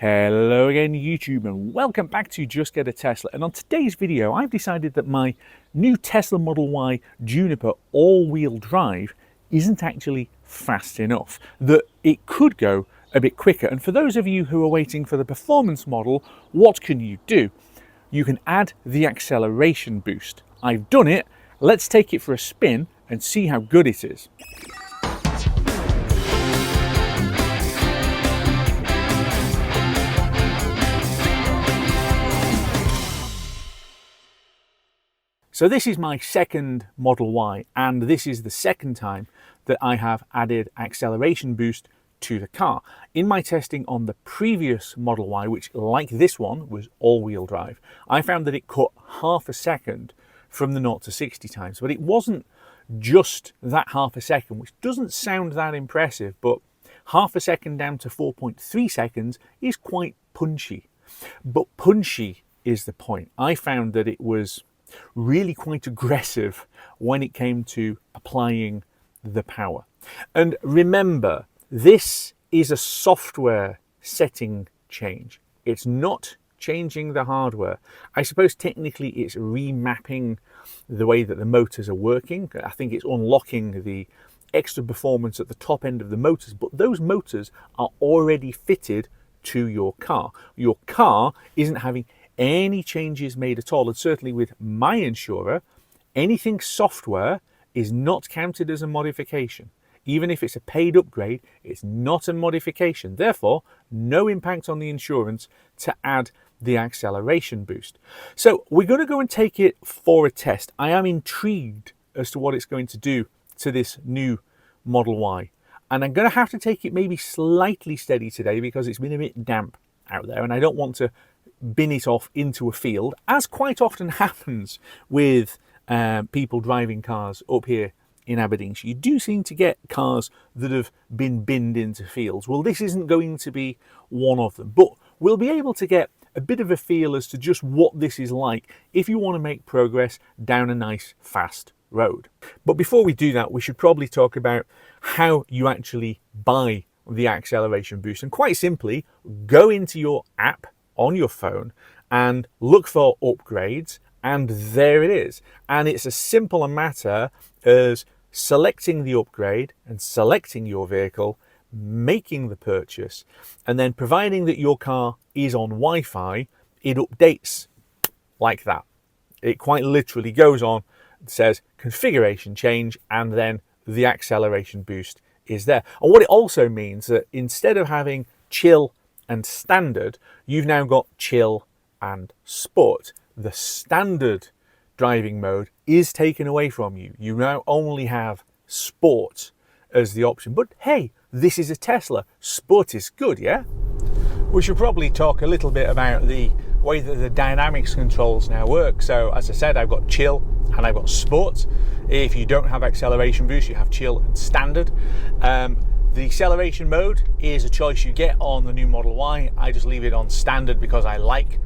Hello again YouTube and welcome back to Just Get a Tesla. And on today's video I've decided that my new Tesla Model Y Juniper all-wheel drive isn't actually fast enough, that it could go a bit quicker. And for those of you who are waiting for the performance model, what can you do? You can add the acceleration boost. I've done it. Let's take it for a spin and see how good it is. So this is my second Model Y, and this is the second time that I have added acceleration boost to the car. In my testing on the previous Model Y, which like this one was all-wheel drive, I found that it cut half a second from the 0 to 60 times. But it wasn't just that half a second, which doesn't sound that impressive, but half a second down to 4.3 seconds is quite punchy. But punchy is the point. I found that it was really quite aggressive when it came to applying the power. And remember, this is a software setting change. It's not changing the hardware. I suppose technically it's remapping the way that the motors are working. I think it's unlocking the extra performance at the top end of the motors, but those motors are already fitted to your car. Your car isn't having any changes made at all, and certainly with my insurer, anything software is not counted as a modification. Even if it's a paid upgrade, it's not a modification. Therefore, no impact on the insurance to add the acceleration boost. So we're going to go and take it for a test. I am intrigued as to what it's going to do to this new Model Y. And I'm going to have to take it maybe slightly steady today because it's been a bit damp out there and I don't want to bin it off into a field, as quite often happens with people driving cars up here in Aberdeenshire. You do seem to get cars that have been binned into fields. Well, this isn't going to be one of them, but we'll be able to get a bit of a feel as to just what this is like if you want to make progress down a nice fast road. But before we do that, we should probably talk about how you actually buy the acceleration boost. And quite simply, go into your app on your phone and look for upgrades, and there it is. And it's as simple a matter as selecting the upgrade and selecting your vehicle, making the purchase, and then providing that your car is on Wi-Fi, it updates like that. It quite literally goes on, says configuration change, and then the acceleration boost is there. And what it also means that instead of having chill and standard, you've now got chill and sport. The standard driving mode is taken away from you. You now only have sport as the option. But hey, this is a Tesla. Sport is good, yeah? We should probably talk a little bit about the way that the dynamics controls now work. So as I said, I've got chill and I've got sport. If you don't have acceleration boost, you have chill and standard. The acceleration mode is a choice you get on the new Model Y. I just leave it on standard because I like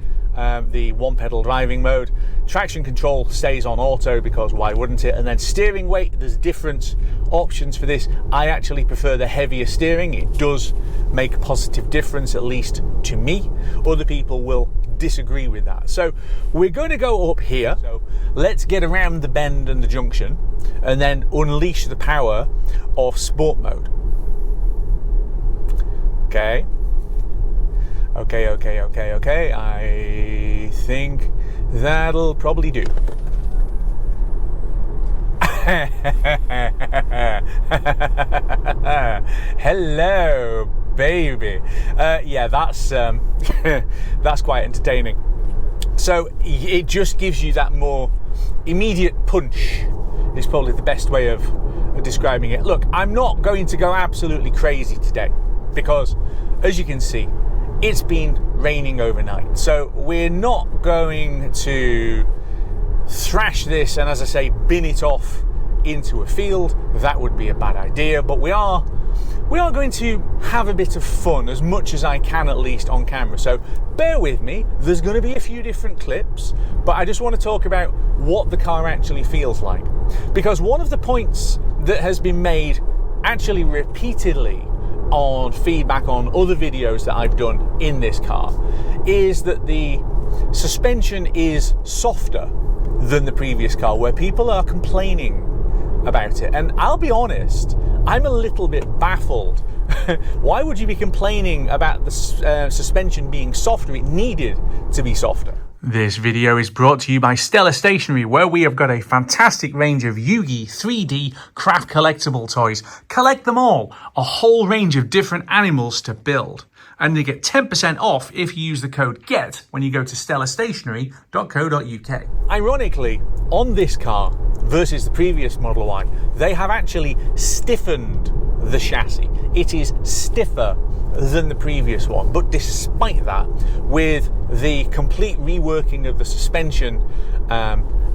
the one pedal driving mode. Traction control stays on auto because why wouldn't it? And then steering weight, there's different options for this. I actually prefer the heavier steering. It does make a positive difference, at least to me. Other people will disagree with that. So we're going to go up here. So let's get around the bend and the junction and then unleash the power of sport mode. Okay. I think that'll probably do. Hello, baby. Yeah, that's that's quite entertaining. So it just gives you that more immediate punch. Is probably the best way of describing it. Look, I'm not going to go absolutely crazy today because, as you can see, it's been raining overnight. So we're not going to thrash this and, as I say, bin it off into a field. That would be a bad idea. But we are going to have a bit of fun, as much as I can, at least on camera. So bear with me. There's going to be a few different clips, but I just want to talk about what the car actually feels like. Because one of the points that has been made actually repeatedly on feedback on other videos that I've done in this car is that the suspension is softer than the previous car, where people are complaining about it. And I'll be honest, I'm a little bit baffled. Why would you be complaining about the suspension being softer? It needed to be softer. This video is brought to you by ts.la Stationery, where we have got a fantastic range of Yu-Gi 3D craft collectible toys. Collect them all, a whole range of different animals to build. And you get 10% off if you use the code GET when you go to stelastationery.co.uk. Ironically, on this car versus the previous Model Y, they have actually stiffened the chassis. It is stiffer than the previous one, but despite that, with the complete reworking of the suspension,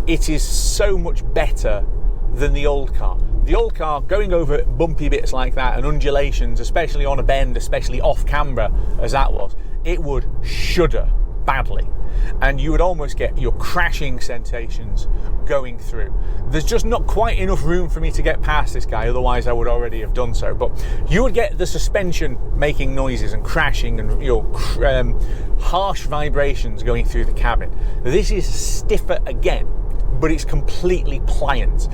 it is so much better than the old car. The old car, going over bumpy bits like that and undulations, especially on a bend, especially off camera as that was, it would shudder badly, and you would almost get your crashing sensations going through. There's just not quite enough room for me to get past this guy, otherwise I would already have done so, but you would get the suspension making noises and crashing and harsh vibrations going through the cabin. This is stiffer again, but it's completely pliant.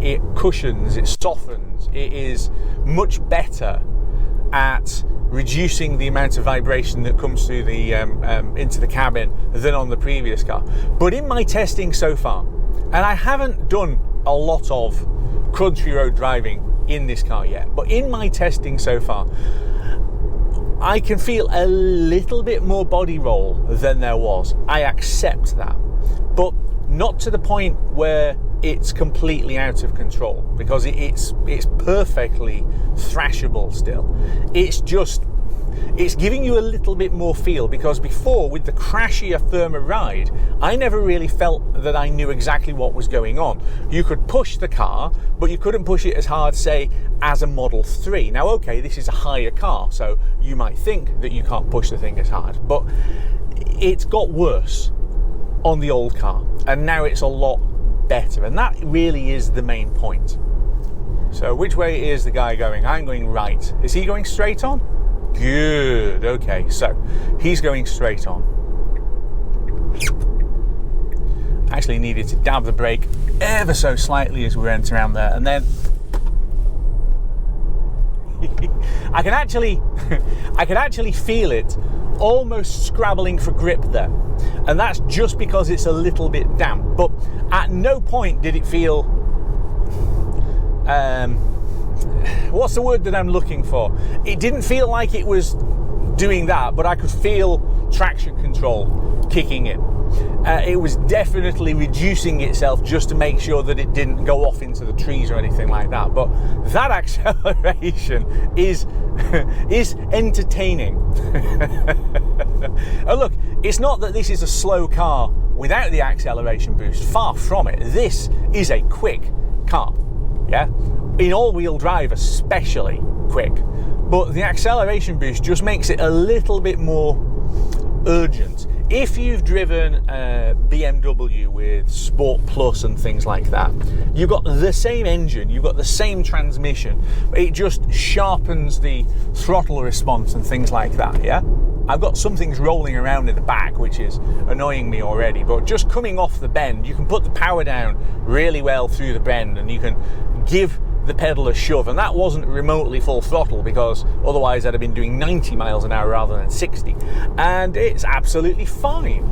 It cushions, it softens, it is much better at reducing the amount of vibration that comes through the into the cabin than on the previous car. But in my testing so far, and I haven't done a lot of country road driving in this car yet, but in my testing so far, I can feel a little bit more body roll than there was. I accept that, but not to the point where it's completely out of control, because it's perfectly thrashable still. It's giving you a little bit more feel, because before, with the crashier, firmer ride, I never really felt that I knew exactly what was going on. You could push the car, but you couldn't push it as hard, say, as a Model 3. Now, okay, this is a higher car, so you might think that you can't push the thing as hard, but it's got worse on the old car, and now it's a lot better, and that really is the main point. So which way is the guy going? I'm going right. Is he going straight on? Good. Okay, so he's going straight on. Actually needed to dab the brake ever so slightly as we went around there, and then I can actually feel it almost scrabbling for grip there, and that's just because it's a little bit damp. But at no point did it feel what's the word that I'm looking for? It didn't feel like it was doing that, but I could feel traction control kicking in. It was definitely reducing itself just to make sure that it didn't go off into the trees or anything like that. But that acceleration is entertaining. And look, it's not that this is a slow car without the acceleration boost. Far from it. This is a quick car. Yeah, in all-wheel drive especially quick. But the acceleration boost just makes it a little bit more urgent. If you've driven BMW with Sport Plus and things like that, you've got the same engine, you've got the same transmission, but it just sharpens the throttle response and things like that, yeah? I've got some things rolling around in the back, which is annoying me already, but just coming off the bend, you can put the power down really well through the bend, and you can give the pedal a shove, and that wasn't remotely full throttle, because otherwise I'd have been doing 90 miles an hour rather than 60, and it's absolutely fine.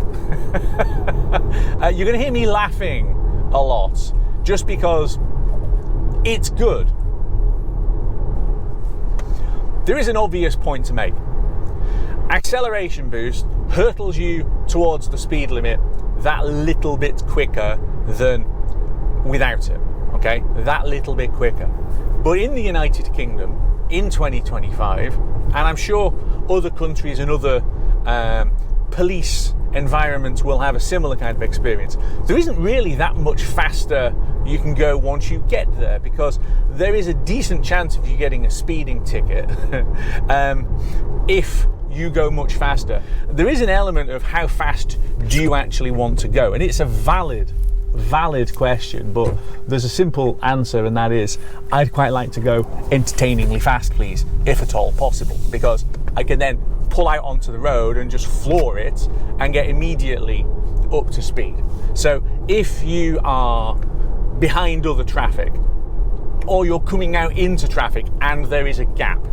You're going to hear me laughing a lot just because it's good. There is an obvious point to make. Acceleration boost hurtles you towards the speed limit that little bit quicker than without it. Okay, that little bit quicker. But in the United Kingdom, in 2025, and I'm sure other countries and other police environments will have a similar kind of experience, there isn't really that much faster you can go once you get there, because there is a decent chance of you getting a speeding ticket if you go much faster. There is an element of how fast do you actually want to go, and it's a valid valid question, but there's a simple answer, and that is I'd quite like to go entertainingly fast, please, if at all possible, because I can then pull out onto the road and just floor it and get immediately up to speed. So if you are behind other traffic, or you're coming out into traffic and there is a gap,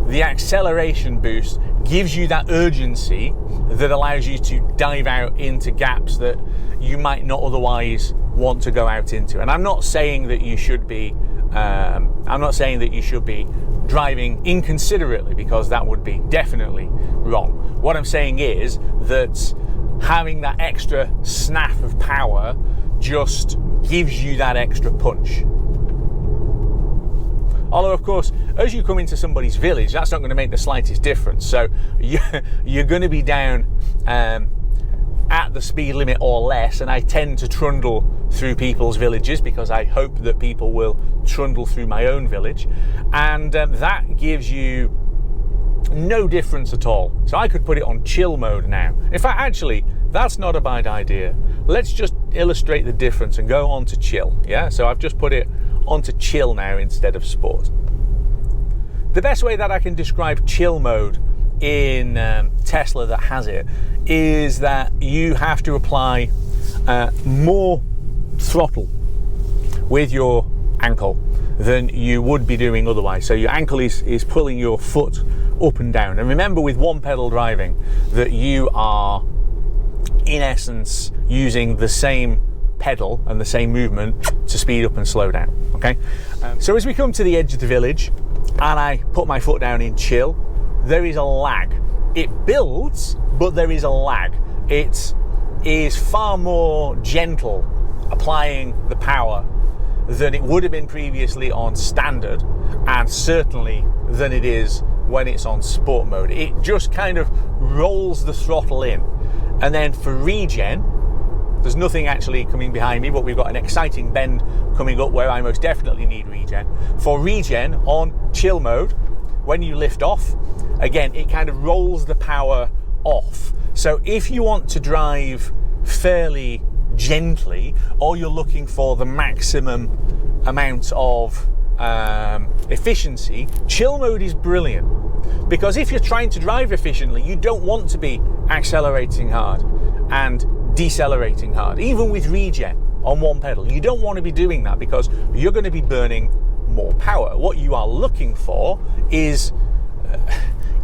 the acceleration boost gives you that urgency that allows you to dive out into gaps that you might not otherwise want to go out into. And I'm not saying that you should be driving inconsiderately, because that would be definitely wrong. What I'm saying is that having that extra snap of power just gives you that extra punch. Although, of course, as you come into somebody's village, that's not going to make the slightest difference. So you're going to be down at the speed limit or less, and I tend to trundle through people's villages because I hope that people will trundle through my own village, and that gives you no difference at all. So I could put it on chill mode now. In fact, actually, that's not a bad idea. Let's just illustrate the difference and go on to chill. Yeah, so I've just put it onto chill now instead of sport. The best way that I can describe chill mode in Tesla that has it is that you have to apply more throttle with your ankle than you would be doing otherwise. So your ankle is pulling your foot up and down. And remember, with one pedal driving, that you are in essence using the same pedal and the same movement to speed up and slow down. Okay, so as we come to the edge of the village and I put my foot down in chill, there is a lag. It builds, but there is a lag. It is far more gentle applying the power than it would have been previously on standard, and certainly than it is when it's on sport mode. It just kind of rolls the throttle in. And then for regen, there's nothing actually coming behind me, but we've got an exciting bend coming up where I most definitely need regen. For regen on chill mode, when you lift off, again, it kind of rolls the power off. So if you want to drive fairly gently, or you're looking for the maximum amount of efficiency, chill mode is brilliant. Because if you're trying to drive efficiently, you don't want to be accelerating hard and decelerating hard. Even with regen on one pedal, you don't want to be doing that because you're going to be burning more power. What you are looking for is,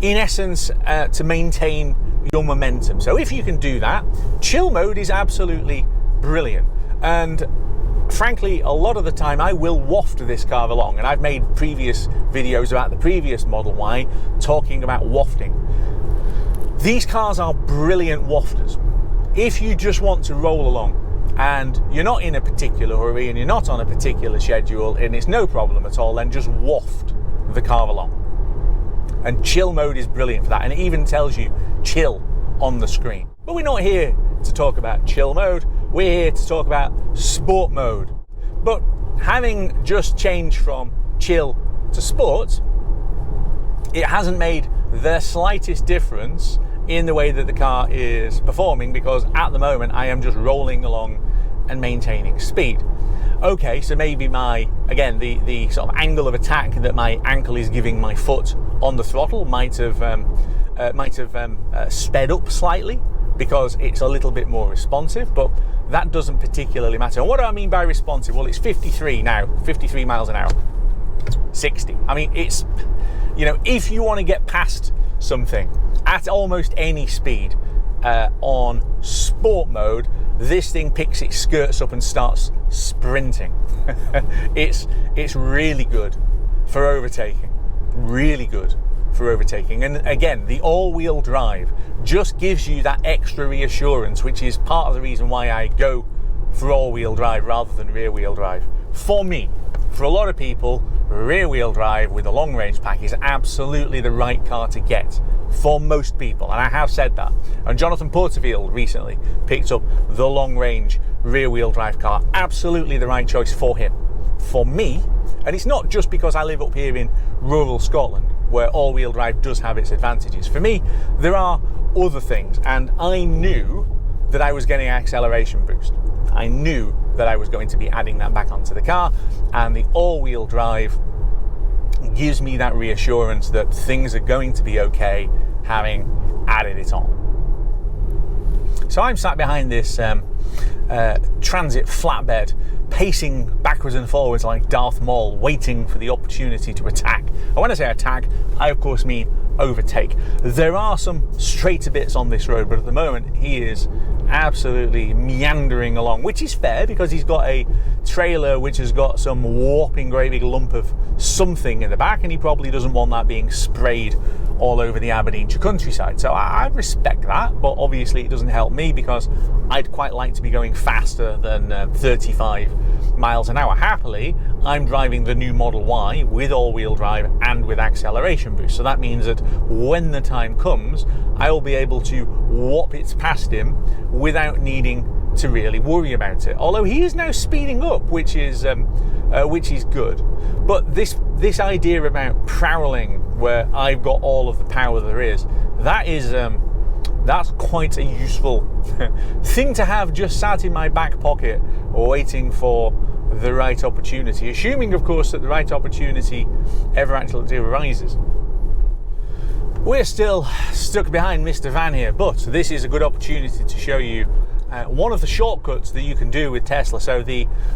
in essence, to maintain your momentum. So if you can do that, chill mode is absolutely brilliant. And frankly, a lot of the time I will waft this car along, and I've made previous videos about the previous Model Y talking about wafting. These cars are brilliant wafters. If you just want to roll along and you're not in a particular hurry and you're not on a particular schedule and it's no problem at all, then just waft the car along. And chill mode is brilliant for that, and it even tells you chill on the screen. But we're not here to talk about chill mode, we're here to talk about sport mode. But having just changed from chill to sport, it hasn't made the slightest difference in the way that the car is performing, because at the moment I am just rolling along and maintaining speed. Okay, so maybe the sort of angle of attack that my ankle is giving my foot on the throttle might have sped up slightly because it's a little bit more responsive, but that doesn't particularly matter. And what do I mean by responsive? Well, it's 53 now, 53 miles an hour, 60. I mean, it's, if you want to get past something at almost any speed on sport mode, this thing picks its skirts up and starts sprinting. It's really good for overtaking. Really good for overtaking. And again, the all-wheel drive just gives you that extra reassurance, which is part of the reason why I go for all-wheel drive rather than rear-wheel drive. For me, for a lot of people, rear-wheel drive with a long-range pack is absolutely the right car to get for most people, and I have said that. And Jonathan Porterfield recently picked up the long-range rear-wheel drive car. Absolutely the right choice for him. For me, and it's not just because I live up here in rural Scotland, where all-wheel drive does have its advantages. For me, there are other things, and I knew that I was getting acceleration boost. I knew that I was going to be adding that back onto the car, and the all-wheel drive gives me that reassurance that things are going to be okay having added it on. So I'm sat behind this transit flatbed, pacing backwards and forwards like Darth Maul, waiting for the opportunity to attack. And when I say attack, I of course mean overtake. There are some straighter bits on this road, but at the moment he is absolutely meandering along, which is fair because he's got a trailer which has got some whopping great big lump of something in the back, and he probably doesn't want that being sprayed all over the Aberdeenshire countryside. So I respect that, but obviously it doesn't help me because I'd quite like to be going faster than 35 miles an hour. Happily, I'm driving the new Model Y with all-wheel drive and with acceleration boost. So that means that when the time comes, I will be able to whop it past him without needing to really worry about it. Although he is now speeding up, which is good. But this idea about prowling, where I've got all of the power there is, that's quite a useful thing to have just sat in my back pocket, waiting for the right opportunity. Assuming, of course, that the right opportunity ever actually arises. We're still stuck behind Mr. Van here, but this is a good opportunity to show you one of the shortcuts that you can do with Tesla. So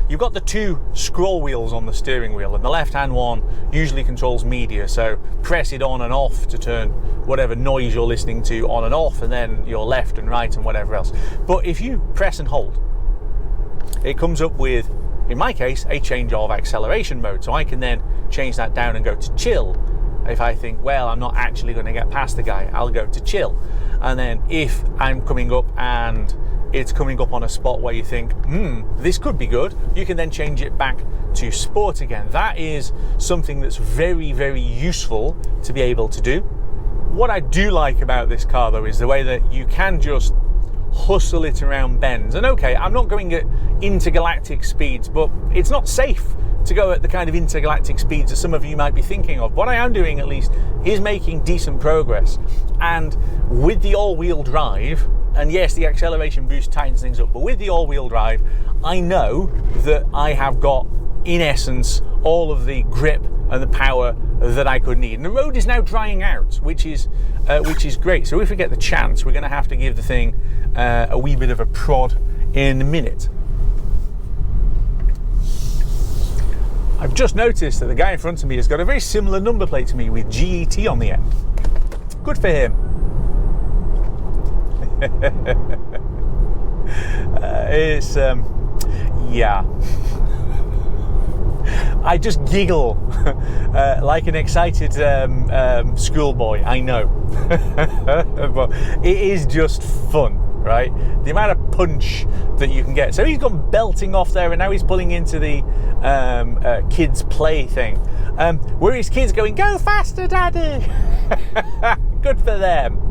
you've got the two scroll wheels on the steering wheel, and the left-hand one usually controls media. So press it on and off to turn whatever noise you're listening to on and off, and then your left and right and whatever else. But if you press and hold, it comes up with, in my case, a change of acceleration mode. So I can then change that down and go to chill. If I think, well, I'm not actually going to get past the guy, I'll go to chill. And then if I'm coming up and it's coming up on a spot where you think, this could be good, you can then change it back to sport again. That is something that's very, very useful to be able to do. What I do like about this car, though, is the way that you can just hustle it around bends. And okay, I'm not going at intergalactic speeds, but it's not safe to go at the kind of intergalactic speeds that some of you might be thinking of. What I am doing, at least, is making decent progress. And with the all-wheel drive, and yes, the acceleration boost tightens things up, but with the all-wheel drive, I know that I have got, in essence, all of the grip and the power that I could need. And the road is now drying out, which is great. So if we get the chance, we're going to have to give the thing a wee bit of a prod in a minute. I've just noticed that the guy in front of me has got a very similar number plate to me with GET on the end. Good for him. Yeah. I just giggle like an excited schoolboy, I know. But it is just fun, right? The amount of punch that you can get. So he's gone belting off there, and now he's pulling into the kids' play thing, where his kids going, "Go faster, Daddy!" Good for them.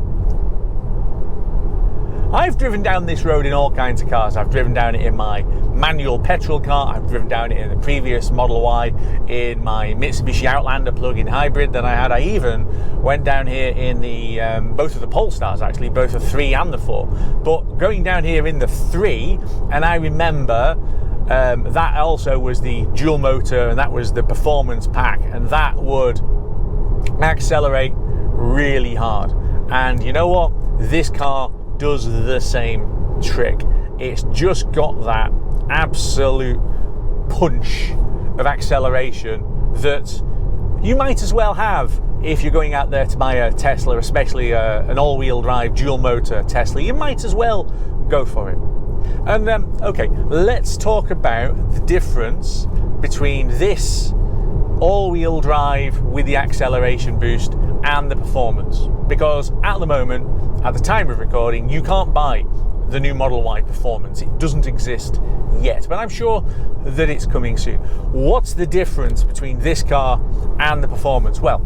I've driven down this road in all kinds of cars. I've driven down it in my manual petrol car. I've driven down it in the previous Model Y, in my Mitsubishi Outlander plug-in hybrid that I had. I even went down here in the both of the Polestars, actually, both the 3 and the 4. But going down here in the 3, and I remember that also was the dual motor, and that was the performance pack, and that would accelerate really hard. And you know what? This car does the same trick. It's just got that absolute punch of acceleration that you might as well have if you're going out there to buy a Tesla, especially an all-wheel drive dual motor Tesla. You might as well go for it. And okay, let's talk about the difference between this all-wheel drive with the acceleration boost and the performance, because at the moment, at the time of recording, you can't buy the new Model Y Performance. It doesn't exist yet, but I'm sure that it's coming soon. What's the difference between this car and the Performance? Well,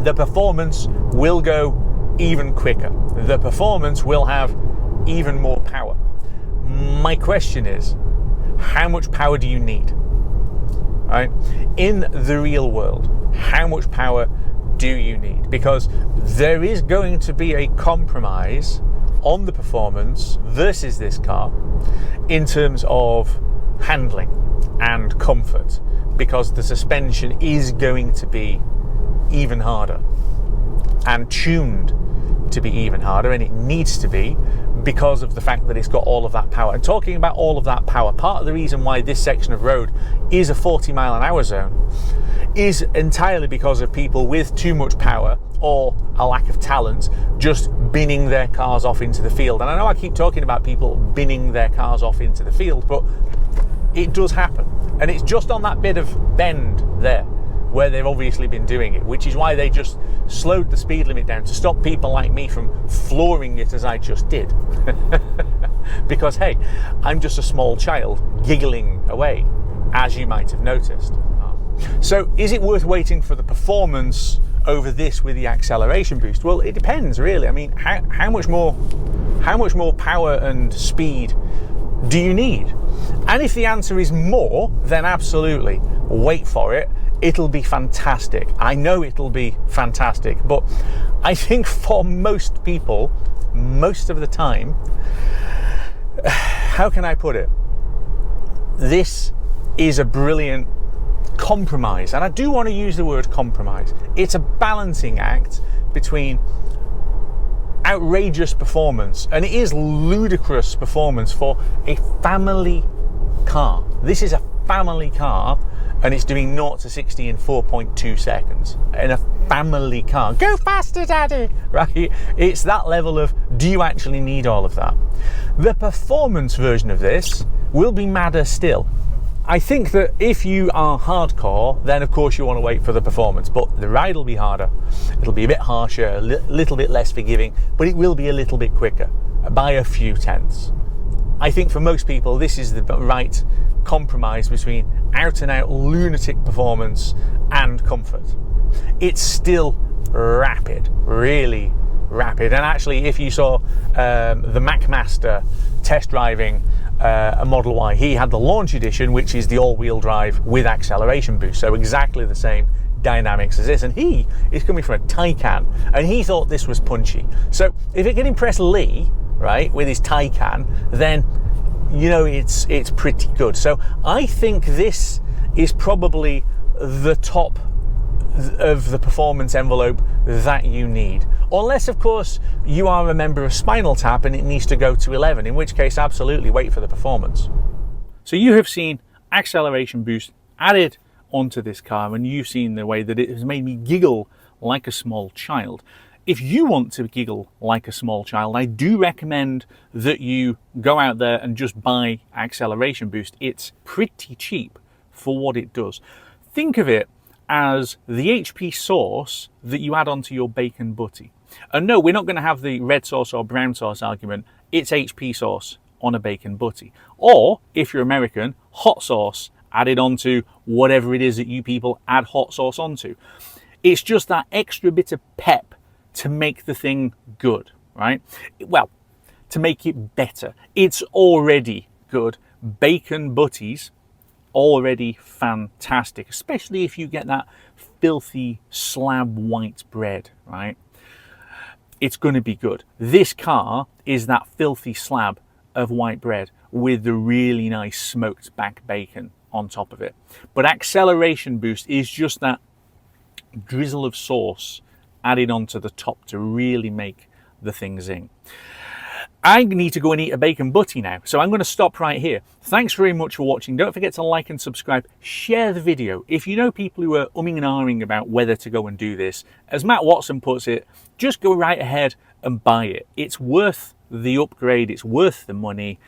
the Performance will go even quicker. The Performance will have even more power. My question is, how much power do you need? Right? In the real world, how much power do you need? Because there is going to be a compromise on the performance versus this car in terms of handling and comfort, because the suspension is going to be even harder and tuned to be even harder, and it needs to be because of the fact that it's got all of that power. And talking about all of that power, part of the reason why this section of road is a 40-mile-an-hour zone is entirely because of people with too much power or a lack of talent just binning their cars off into the field. And I know I keep talking about people binning their cars off into the field, but it does happen. And it's just on that bit of bend there where they've obviously been doing it, which is why they just slowed the speed limit down to stop people like me from flooring it as I just did. Because, hey, I'm just a small child giggling away, as you might have noticed. So is it worth waiting for the performance over this with the acceleration boost? Well, it depends, really. I mean, how much more power and speed do you need? And if the answer is more, then absolutely wait for it. It'll be fantastic. I know it'll be fantastic, but I think for most people, most of the time, how can I put it? This is a brilliant compromise, and I do want to use the word compromise. It's a balancing act between outrageous performance, and it is ludicrous performance for a family car. This is a family car, and it's doing 0 to 60 in 4.2 seconds. In a family car. Go faster, Daddy! Right? It's that level of, do you actually need all of that? The performance version of this will be madder still. I think that if you are hardcore, then of course you want to wait for the performance, but the ride will be harder. It'll be a bit harsher, a little bit less forgiving, but it will be a little bit quicker by a few tenths. I think for most people, this is the right compromise between out and out lunatic performance and comfort. It's still rapid, really rapid. And actually, if you saw the MacMaster test driving a Model Y, he had the launch edition, which is the all-wheel drive with acceleration boost. So exactly the same dynamics as this. And he is coming from a Taycan, and he thought this was punchy. So if it can impress Lee, right, with his Taycan, then you know it's pretty good. So I think this is probably the top of the performance envelope that you need, unless of course you are a member of Spinal Tap and it needs to go to 11, in which case absolutely wait for the performance. So you have seen acceleration boost added onto this car, and you've seen the way that it has made me giggle like a small child. If you want to giggle like a small child, I do recommend that you go out there and just buy acceleration boost. It's pretty cheap for what it does. Think of it as the HP sauce that you add onto your bacon butty. And no, we're not going to have the red sauce or brown sauce argument. It's HP sauce on a bacon butty. Or, if you're American, hot sauce added onto whatever it is that you people add hot sauce onto. It's just that extra bit of pep to make the thing good, right? Well, to make it better. It's already good. Bacon butties, already fantastic, especially if you get that filthy slab white bread, right? It's going to be good. This car is that filthy slab of white bread with the really nice smoked back bacon on top of it. But acceleration boost is just that drizzle of sauce added onto the top to really make the thing zing. I need to go and eat a bacon butty now, so I'm going to stop right here. Thanks very much for watching. Don't forget to like and subscribe. Share the video. If you know people who are umming and ahhing about whether to go and do this, as Matt Watson puts it, just go right ahead and buy it. It's worth the upgrade. It's worth the money.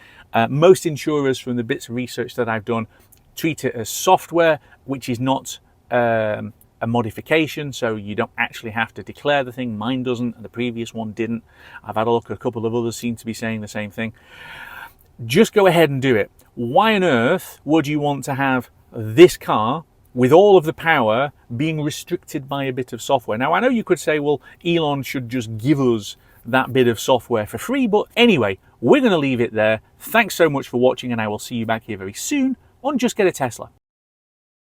Most insurers, from the bits of research that I've done, treat it as software, which is not a modification, so you don't actually have to declare the thing. Mine doesn't, and the previous one didn't. I've had a look, a couple of others seem to be saying the same thing. Just go ahead and do it. Why on earth would you want to have this car with all of the power being restricted by a bit of software? Now, I know you could say, well, Elon should just give us that bit of software for free, but anyway, we're going to leave it there. Thanks so much for watching, and I will see you back here very soon on Just Get a Tesla.